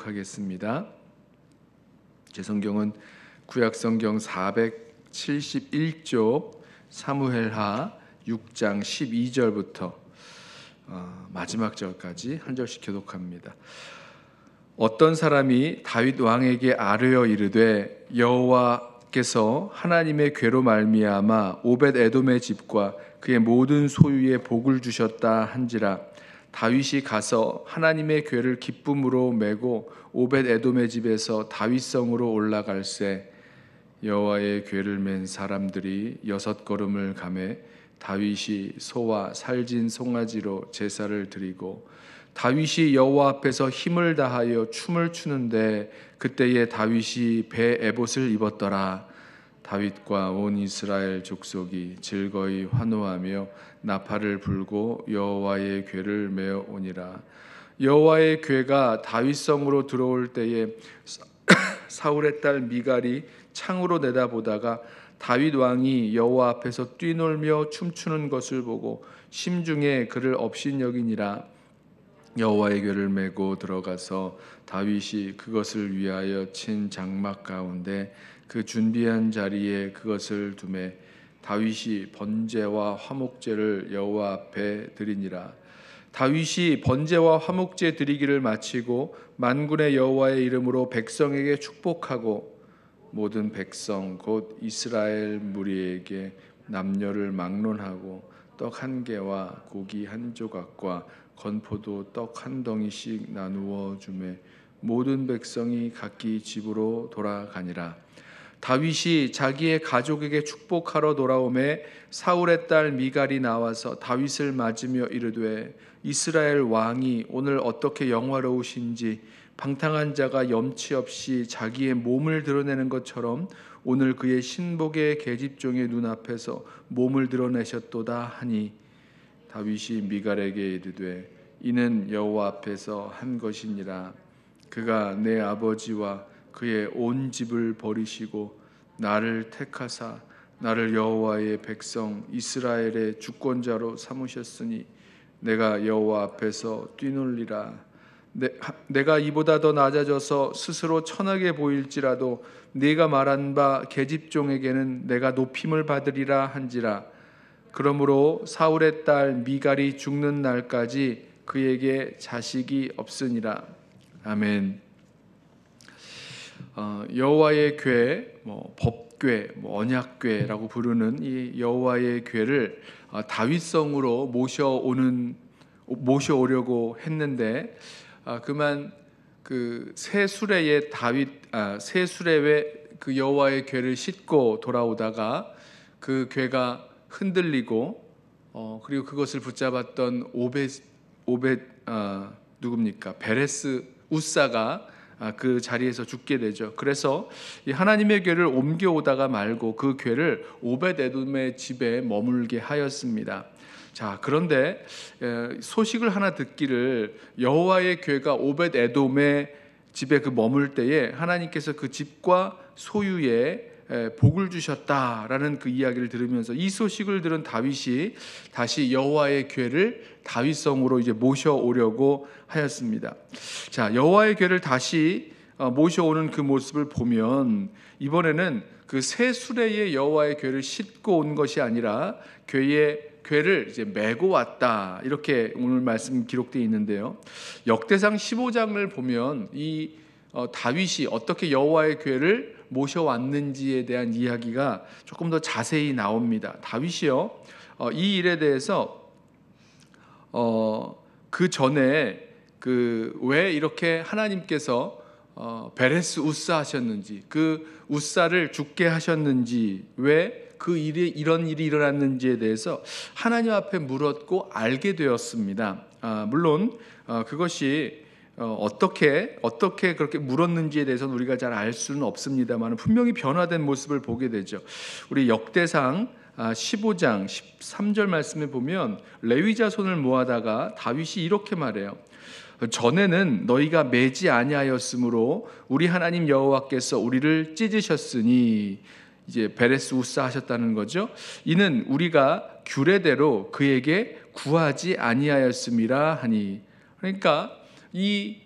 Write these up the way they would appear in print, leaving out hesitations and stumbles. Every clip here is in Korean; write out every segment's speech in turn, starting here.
교독하겠습니다. 제 성경은 구약성경 471쪽 사무엘하 6장 12절부터 마지막 절까지 한 절씩 교독합니다. 어떤 사람이 다윗 왕에게 아뢰어 이르되 여호와께서 하나님의 궤로 말미암아 오벳 에돔의 집과 그의 모든 소유에 복을 주셨다 한지라. 다윗이 가서 하나님의 궤를 기쁨으로 메고 오벳 에돔의 집에서 다윗성으로 올라갈새 여호와의 궤를 맨 사람들이 6걸음을 가매 다윗이 소와 살진 송아지로 제사를 드리고 다윗이 여호와 앞에서 힘을 다하여 춤을 추는데 그때에 다윗이 배 에봇을 입었더라. 다윗과 온 이스라엘 족속이 즐거이 환호하며 나팔을 불고 여호와의 궤를 메어 오니라. 여호와의 궤가 다윗성으로 들어올 때에 사울의 딸 미갈이 창으로 내다보다가 다윗 왕이 여호와 앞에서 뛰놀며 춤추는 것을 보고 심중에 그를 업신여기니라. 여호와의 궤를 메고 들어가서 다윗이 그것을 위하여 친 장막 가운데 그 준비한 자리에 그것을 두매 다윗이 번제와 화목제를 여호와 앞에 드리니라. 다윗이 번제와 화목제 드리기를 마치고 만군의 여호와의 이름으로 백성에게 축복하고 모든 백성 곧 이스라엘 무리에게 남녀를 막론하고 떡 한 개와 고기 한 조각과 건포도 떡 한 덩이씩 나누어 주매 모든 백성이 각기 집으로 돌아가니라. 다윗이 자기의 가족에게 축복하러 돌아오매 사울의 딸 미갈이 나와서 다윗을 맞으며 이르되 이스라엘 왕이 오늘 어떻게 영화로우신지 방탕한 자가 염치 없이 자기의 몸을 드러내는 것처럼 오늘 그의 신복의 계집종의 눈앞에서 몸을 드러내셨도다 하니 다윗이 미갈에게 이르되 이는 여호와 앞에서 한 것이니라. 그가 내 아버지와 그의 온 집을 버리시고 나를 택하사 나를 여호와의 백성 이스라엘의 주권자로 삼으셨으니 내가 여호와 앞에서 뛰놀리라. 내가 이보다 더 낮아져서 스스로 천하게 보일지라도 네가 말한 바 계집종에게는 내가 높임을 받으리라 한지라. 그러므로 사울의 딸 미갈이 죽는 날까지 그에게 자식이 없으니라. 아멘. 여호와의 궤, 법궤, 언약궤라고 부르는 이 여호와의 궤를 다윗성으로 모셔오려고 했는데 그만 그 새 수레의 새 수레에 그 여호와의 궤를 싣고 돌아오다가 그 궤가 흔들리고 그리고 그것을 붙잡았던 누굽니까? 베레스 우사가 그 자리에서 죽게 되죠. 그래서 이 하나님의 궤를 옮겨오다가 말고 그 궤를 오벳 에돔의 집에 머물게 하였습니다. 자, 그런데 소식을 하나 듣기를 여호와의 궤가 오벳 에돔의 집에 그 머물 때에 하나님께서 그 집과 소유에 복을 주셨다라는 그 이야기를 들으면서 이 소식을 들은 다윗이 다시 여호와의 궤를 다윗성으로 이제 모셔오려고 하였습니다. 자, 여호와의 궤를 다시 모셔오는 그 모습을 보면 이번에는 그 새 수레의 여호와의 궤를 싣고 온 것이 아니라 궤를 이제 메고 왔다, 이렇게 오늘 말씀 기록되어 있는데요. 역대상 15장을 보면 이 다윗이 어떻게 여호와의 궤를 모셔왔는지에 대한 이야기가 조금 더 자세히 나옵니다. 다윗이요, 이 일에 대해서 그 전에 왜 이렇게 하나님께서 베레스 우사 하셨는지, 그 우사를 죽게 하셨는지, 왜 그 일이 이런 일이 일어났는지에 대해서 하나님 앞에 물었고 알게 되었습니다. 물론 그것이 어떻게 그렇게 물었는지에 대해서는 우리가 잘 알 수는 없습니다만 분명히 변화된 모습을 보게 되죠. 우리 역대상 15장 13절 말씀에 보면 레위 자손을 모아다가 다윗이 이렇게 말해요. 전에는 너희가 매지 아니하였으므로 우리 하나님 여호와께서 우리를 찢으셨으니, 이제 베레스 우사 하셨다는 거죠. 이는 우리가 규례대로 그에게 구하지 아니하였음이라 하니. 그러니까 이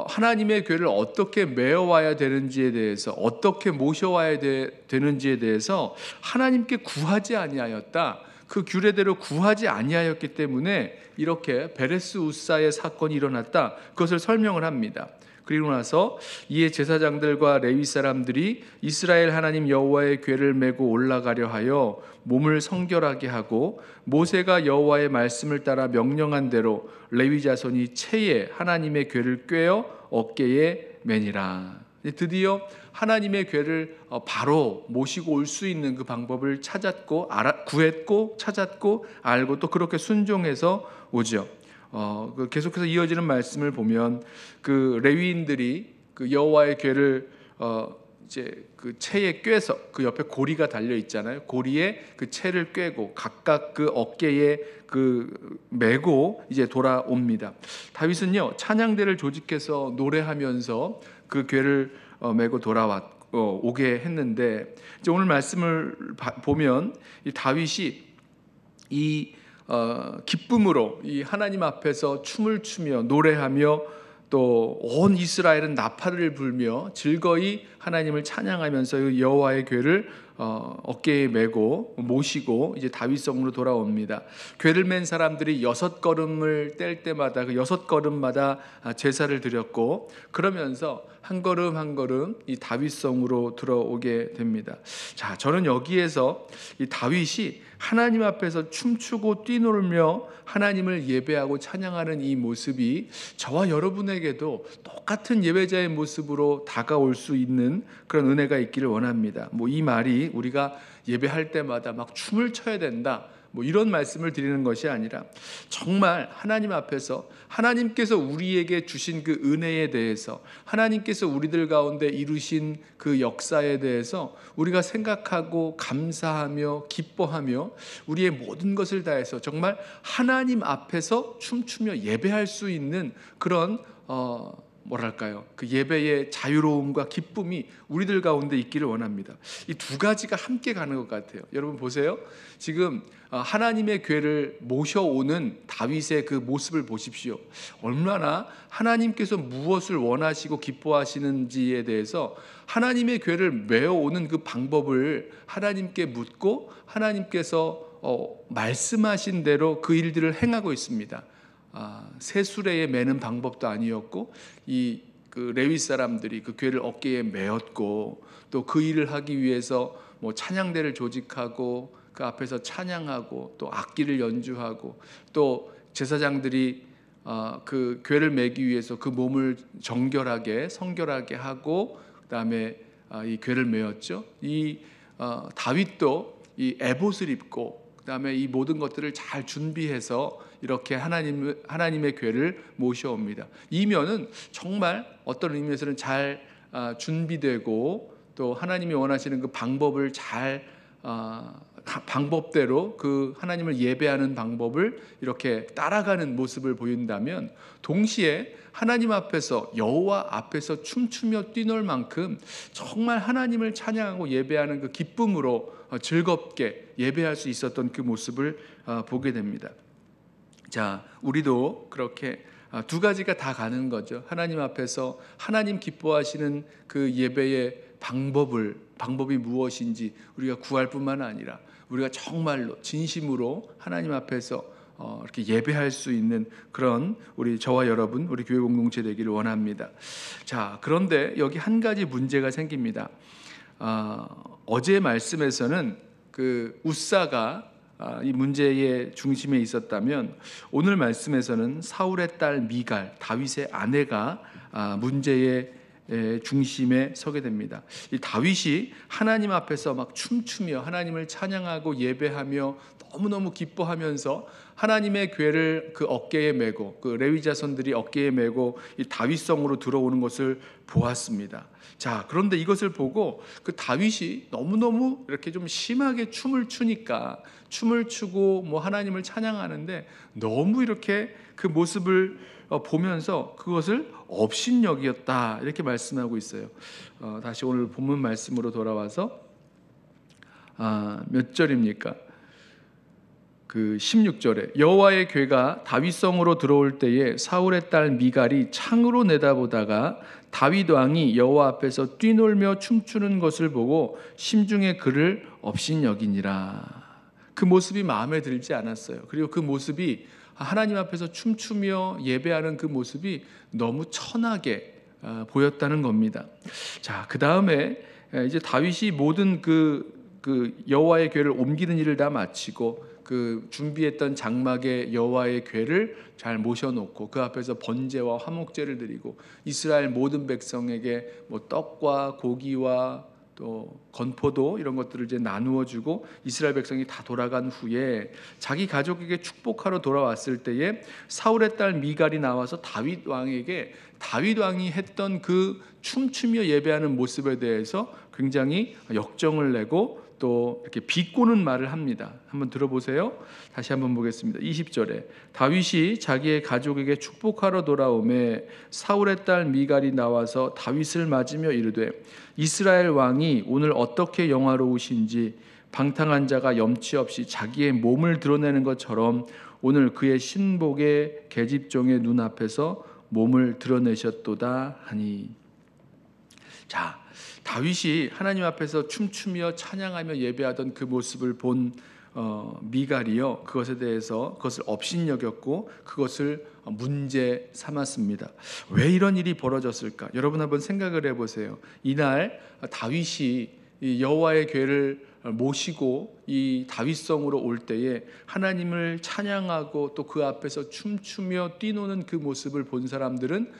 하나님의 교회를 어떻게 메어와야 되는지에 대해서, 어떻게 모셔와야 되는지에 대해서 하나님께 구하지 아니하였다. 그 규례대로 구하지 아니하였기 때문에 이렇게 베레스 우사의 사건이 일어났다. 그것을 설명을 합니다. 그리고 나서 이에 제사장들과 레위 사람들이 이스라엘 하나님 여호와의 궤를 메고 올라가려 하여 몸을 성결하게 하고, 모세가 여호와의 말씀을 따라 명령한 대로 레위 자손이 채에 하나님의 궤를 꿰어 어깨에 매니라. 드디어 하나님의 궤를 바로 모시고 올 수 있는 그 방법을 구했고 찾았고 알고 또 그렇게 순종해서 오죠. 계속해서 이어지는 말씀을 보면 그 레위인들이 그 여호와의 궤를 이제 그 채에 꿰서, 그 옆에 고리가 달려 있잖아요. 고리에 그 채를 꿰고 각각 그 어깨에 그 메고 이제 돌아옵니다. 다윗은요 찬양대를 조직해서 노래하면서 그 궤를 메고 오게 했는데, 이제 오늘 말씀을 보면 이 다윗이 이 기쁨으로 이 하나님 앞에서 춤을 추며 노래하며 또 온 이스라엘은 나팔을 불며 즐거이 하나님을 찬양하면서 여호와의 궤를 어깨에 메고 모시고 이제 다윗성으로 돌아옵니다. 궤를 맨 사람들이 6걸음을 뗄 때마다 그 6걸음마다 제사를 드렸고, 그러면서 한 걸음 한 걸음 이 다윗성으로 들어오게 됩니다. 자, 저는 여기에서 이 다윗이 하나님 앞에서 춤추고 뛰놀며 하나님을 예배하고 찬양하는 이 모습이 저와 여러분에게도 똑같은 예배자의 모습으로 다가올 수 있는 그런 은혜가 있기를 원합니다. 이 말이 우리가 예배할 때마다 막 춤을 춰야 된다, 이런 말씀을 드리는 것이 아니라, 정말 하나님 앞에서 하나님께서 우리에게 주신 그 은혜에 대해서, 하나님께서 우리들 가운데 이루신 그 역사에 대해서 우리가 생각하고 감사하며 기뻐하며 우리의 모든 것을 다해서 정말 하나님 앞에서 춤추며 예배할 수 있는 그런 그 예배의 자유로움과 기쁨이 우리들 가운데 있기를 원합니다. 이 두 가지가 함께 가는 것 같아요. 여러분 보세요. 지금 하나님의 궤를 모셔오는 다윗의 그 모습을 보십시오. 얼마나 하나님께서 무엇을 원하시고 기뻐하시는지에 대해서 하나님의 궤를 메어오는 그 방법을 하나님께 묻고, 하나님께서 말씀하신 대로 그 일들을 행하고 있습니다. 새 수레에 매는 방법도 아니었고, 그 레위 사람들이 그 궤를 어깨에 메었고, 또 그 일을 하기 위해서 찬양대를 조직하고 그 앞에서 찬양하고 또 악기를 연주하고, 또 제사장들이 그 궤를 메기 위해서 그 몸을 정결하게 성결하게 하고 그다음에 이 궤를 메었죠. 다윗도 이 에봇을 입고 그다음에 이 모든 것들을 잘 준비해서 이렇게 하나님의 궤를 모셔옵니다. 이 면은 정말 어떤 의미에서는 잘 준비되고, 또 하나님이 원하시는 그 방법을 잘 방법대로 그 하나님을 예배하는 방법을 이렇게 따라가는 모습을 보인다면, 동시에 하나님 앞에서, 여호와 앞에서 춤추며 뛰놀 만큼 정말 하나님을 찬양하고 예배하는 그 기쁨으로 즐겁게 예배할 수 있었던 그 모습을 보게 됩니다. 자, 우리도 그렇게 두 가지가 다 가는 거죠. 하나님 앞에서 하나님 기뻐하시는 그 예배의 방법이 무엇인지 우리가 구할 뿐만 아니라, 우리가 정말로 진심으로 하나님 앞에서 이렇게 예배할 수 있는 그런 저와 여러분, 우리 교회 공동체 되기를 원합니다. 자, 그런데 여기 한 가지 문제가 생깁니다. 어제 말씀에서는 그 우사가 이 문제의 중심에 있었다면, 오늘 말씀에서는 사울의 딸 미갈, 다윗의 아내가 문제의 중심에 서게 됩니다. 이 다윗이 하나님 앞에서 막 춤추며 하나님을 찬양하고 예배하며 너무너무 기뻐하면서 하나님의 궤를 그 어깨에 메고, 그 레위 자손들이 어깨에 메고 이 다윗성으로 들어오는 것을 보았습니다. 자, 그런데 이것을 보고 그 다윗이 너무너무 이렇게 좀 심하게 춤을 추고 하나님을 찬양하는데, 너무 이렇게 그 모습을 보면서 그것을 업신여기였다, 이렇게 말씀하고 있어요. 다시 오늘 본문 말씀으로 돌아와서 몇 절입니까? 그 16절에 여호와의 궤가 다윗성으로 들어올 때에 사울의 딸 미갈이 창으로 내다보다가 다윗 왕이 여호와 앞에서 뛰놀며 춤추는 것을 보고 심중에 그를 업신여기니라. 그 모습이 마음에 들지 않았어요. 그리고 그 모습이 하나님 앞에서 춤추며 예배하는 그 모습이 너무 천하게 보였다는 겁니다. 자, 그 다음에 이제 다윗이 모든 그 여호와의 궤를 옮기는 일을 다 마치고 그 준비했던 장막에 여호와의 궤를 잘 모셔놓고 그 앞에서 번제와 화목제를 드리고 이스라엘 모든 백성에게 뭐 떡과 고기와 또 건포도 이런 것들을 이제 나누어 주고 이스라엘 백성이 다 돌아간 후에 자기 가족에게 축복하러 돌아왔을 때에 사울의 딸 미갈이 나와서 다윗 왕에게 다윗 왕이 했던 그 춤추며 예배하는 모습에 대해서 굉장히 역정을 내고 또 이렇게 비꼬는 말을 합니다. 한번 들어보세요. 다시 한번 보겠습니다. 20절에 다윗이 자기의 가족에게 축복하러 돌아오매 사울의 딸 미갈이 나와서 다윗을 맞으며 이르되 이스라엘 왕이 오늘 어떻게 영화로우신지 방탕한 자가 염치 없이 자기의 몸을 드러내는 것처럼 오늘 그의 신복의 계집종의 눈앞에서 몸을 드러내셨도다 하니. 자, 다윗이 하나님 앞에서 춤추며 찬양하며 예배하던 그 모습을 본 미갈이요, 그것에 대해서 그것을 업신여겼고 그것을 문제 삼았습니다. 왜 이런 일이 벌어졌을까? 여러분 한번 생각을 해보세요. 이날 다윗이 이 여호와의 궤를 모시고 이 다윗성으로 올 때에 하나님을 찬양하고 또 그 앞에서 춤추며 뛰노는 그 모습을 본 사람들은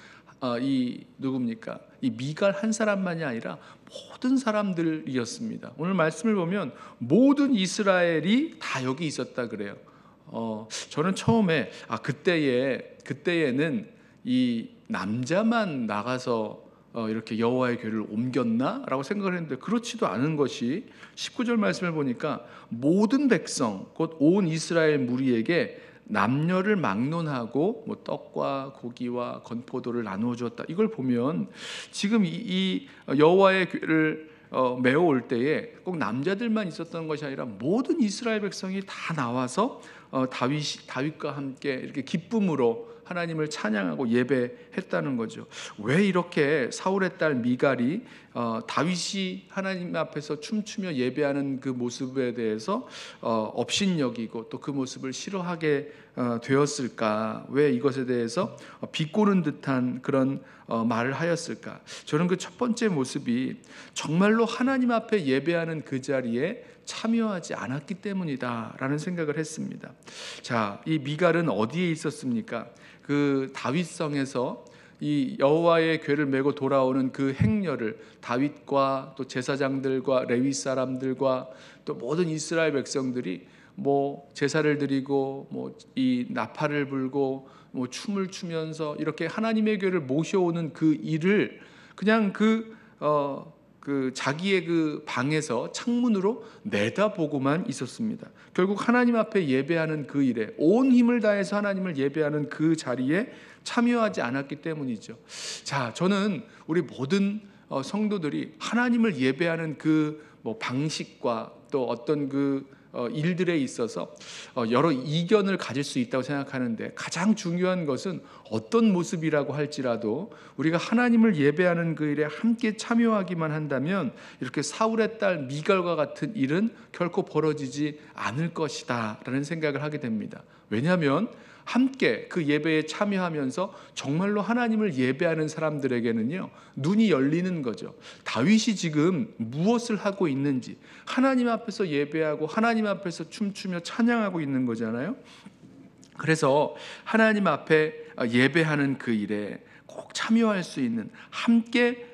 이 누굽니까? 이 미갈 한 사람만이 아니라 모든 사람들이었습니다. 오늘 말씀을 보면 모든 이스라엘이 다 여기 있었다 그래요. 저는 처음에 그때에는 이 남자만 나가서 이렇게 여호와의 궤를 옮겼나라고 생각을 했는데 그렇지도 않은 것이 19절 말씀을 보니까 모든 백성 곧 온 이스라엘 무리에게 남녀를 막론하고 뭐 떡과 고기와 건포도를 나누어 주었다. 이걸 보면 지금 이 여호와의 궤를 메어 올 때에 꼭 남자들만 있었던 것이 아니라 모든 이스라엘 백성이 다 나와서 다윗과 함께 이렇게 기쁨으로 하나님을 찬양하고 예배했다는 거죠. 왜 이렇게 사울의 딸 미갈이 다윗이 하나님 앞에서 춤추며 예배하는 그 모습에 대해서 업신여기고 또 그 모습을 싫어하게 되었을까? 왜 이것에 대해서 비꼬는 듯한 그런 말을 하였을까? 저는 그 첫 번째 모습이 정말로 하나님 앞에 예배하는 그 자리에 참여하지 않았기 때문이다라는 생각을 했습니다. 자, 이 미갈은 어디에 있었습니까? 그 다윗성에서 이 여호와의 궤를 메고 돌아오는 그 행렬을 다윗과 또 제사장들과 레위 사람들과 또 모든 이스라엘 백성들이 뭐 제사를 드리고 뭐 이 나팔을 불고 뭐 춤을 추면서 이렇게 하나님의 궤를 모셔오는 그 일을 그냥 그 자기의 그 방에서 창문으로 내다보고만 있었습니다. 결국 하나님 앞에 예배하는 그 일에 온 힘을 다해서 하나님을 예배하는 그 자리에 참여하지 않았기 때문이죠. 자, 저는 우리 모든 성도들이 하나님을 예배하는 그 뭐 방식과 또 어떤 그 일들에 있어서 여러 이견을 가질 수 있다고 생각하는데 가장 중요한 것은 어떤 모습이라고 할지라도 우리가 하나님을 예배하는 그 일에 함께 참여하기만 한다면 이렇게 사울의 딸 미갈과 같은 일은 결코 벌어지지 않을 것이다 라는 생각을 하게 됩니다. 왜냐하면 함께 그 예배에 참여하면서 정말로 하나님을 예배하는 사람들에게는요, 눈이 열리는 거죠. 다윗이 지금 무엇을 하고 있는지 하나님 앞에서 예배하고 하나님 앞에서 춤추며 찬양하고 있는 거잖아요. 그래서 하나님 앞에 예배하는 그 일에 꼭 참여할 수 있는, 함께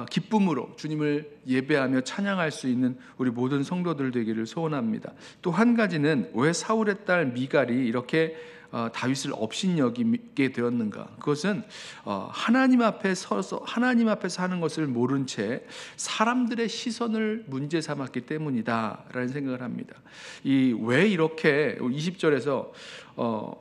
기쁨으로 주님을 예배하며 찬양할 수 있는 우리 모든 성도들 되기를 소원합니다. 또 한 가지는 왜 사울의 딸 미갈이 이렇게 다윗을 업신여기게 되었는가? 그것은 하나님 앞에 서서 하나님 앞에서 하는 것을 모른 채 사람들의 시선을 문제 삼았기 때문이다라는 생각을 합니다. 왜 이렇게 20절에서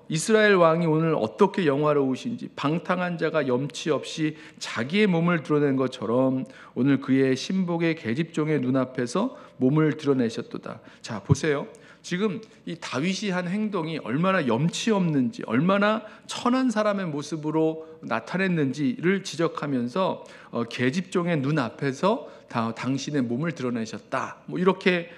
이스라엘 왕이 오늘 어떻게 영화로우신지 방탕한 자가 염치 없이 자기의 몸을 드러낸 것처럼 오늘 그의 신복의 계집종의 눈앞에서 몸을 드러내셨도다. 자, 보세요. 지금 이 다윗이 한 행동이 얼마나 염치 없는지, 얼마나 천한 사람의 모습으로 나타냈는지를 지적하면서 계집종의 눈 앞에서 당신의 몸을 드러내셨다. 뭐 이렇게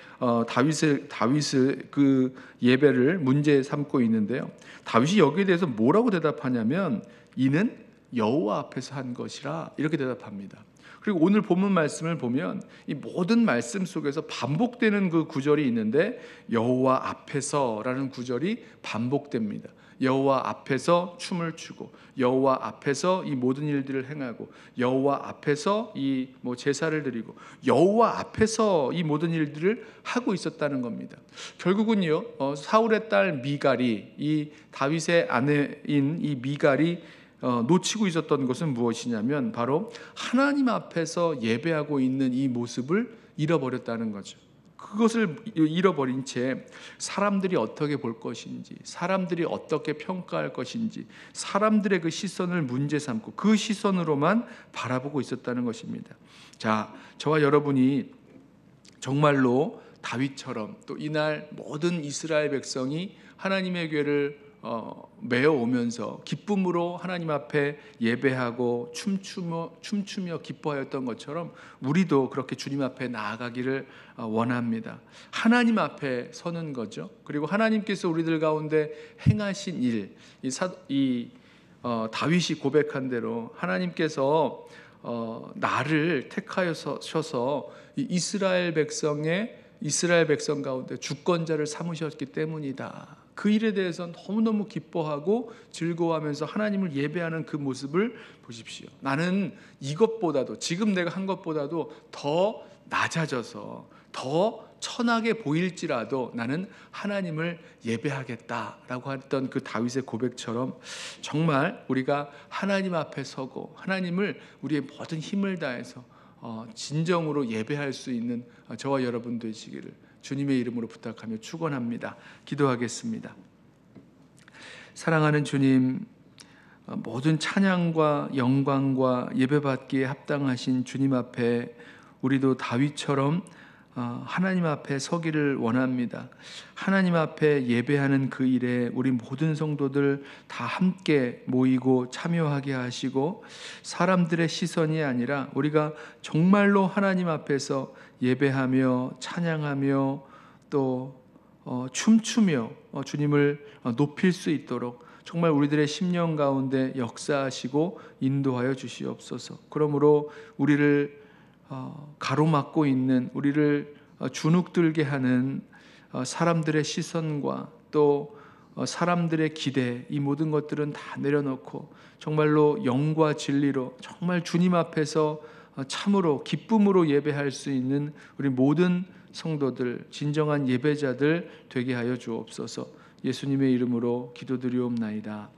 다윗을 그 예배를 문제 삼고 있는데요. 다윗이 여기에 대해서 뭐라고 대답하냐면 이는 여호와 앞에서 한 것이라 이렇게 대답합니다. 그리고 오늘 본문 말씀을 보면 이 모든 말씀 속에서 반복되는 그 구절이 있는데 여호와 앞에서라는 구절이 반복됩니다. 여호와 앞에서 춤을 추고 여호와 앞에서 이 모든 일들을 행하고 여호와 앞에서 이 제사를 드리고 여호와 앞에서 이 모든 일들을 하고 있었다는 겁니다. 결국은요, 사울의 딸 미갈이 이 다윗의 아내인 이 미갈이 놓치고 있었던 것은 무엇이냐면 바로 하나님 앞에서 예배하고 있는 이 모습을 잃어버렸다는 거죠. 그것을 잃어버린 채 사람들이 어떻게 볼 것인지, 사람들이 어떻게 평가할 것인지, 사람들의 그 시선을 문제 삼고 그 시선으로만 바라보고 있었다는 것입니다. 자, 저와 여러분이 정말로 다윗처럼 또 이날 모든 이스라엘 백성이 하나님의 궤를 메어오면서 기쁨으로 하나님 앞에 예배하고 춤추며 기뻐하였던 것처럼 우리도 그렇게 주님 앞에 나아가기를 원합니다. 하나님 앞에 서는 거죠. 그리고 하나님께서 우리들 가운데 행하신 일, 다윗이 고백한 대로 하나님께서 나를 택하셔서 이스라엘 백성 가운데 주권자를 삼으셨기 때문이다. 그 일에 대해서 너무너무 기뻐하고 즐거워하면서 하나님을 예배하는 그 모습을 보십시오. 나는 이것보다도, 지금 내가 한 것보다도 더 낮아져서 더 천하게 보일지라도 나는 하나님을 예배하겠다라고 했던 그 다윗의 고백처럼 정말 우리가 하나님 앞에 서고 하나님을 우리의 모든 힘을 다해서 진정으로 예배할 수 있는 저와 여러분 되시기를 주님의 이름으로 부탁하며 축원합니다. 기도하겠습니다. 사랑하는 주님, 모든 찬양과 영광과 예배받기에 합당하신 주님 앞에 우리도 다윗처럼 하나님 앞에 서기를 원합니다. 하나님 앞에 예배하는 그 일에 우리 모든 성도들 다 함께 모이고 참여하게 하시고 사람들의 시선이 아니라 우리가 정말로 하나님 앞에서 예배하며 찬양하며 또 춤추며 주님을 높일 수 있도록 정말 우리들의 심령 가운데 역사하시고 인도하여 주시옵소서. 그러므로 우리를 가로막고 있는, 우리를 주눅들게 하는 사람들의 시선과 또 사람들의 기대, 이 모든 것들은 다 내려놓고 정말로 영과 진리로 정말 주님 앞에서 참으로 기쁨으로 예배할 수 있는 우리 모든 성도들, 진정한 예배자들 되게 하여 주옵소서. 예수님의 이름으로 기도드리옵나이다.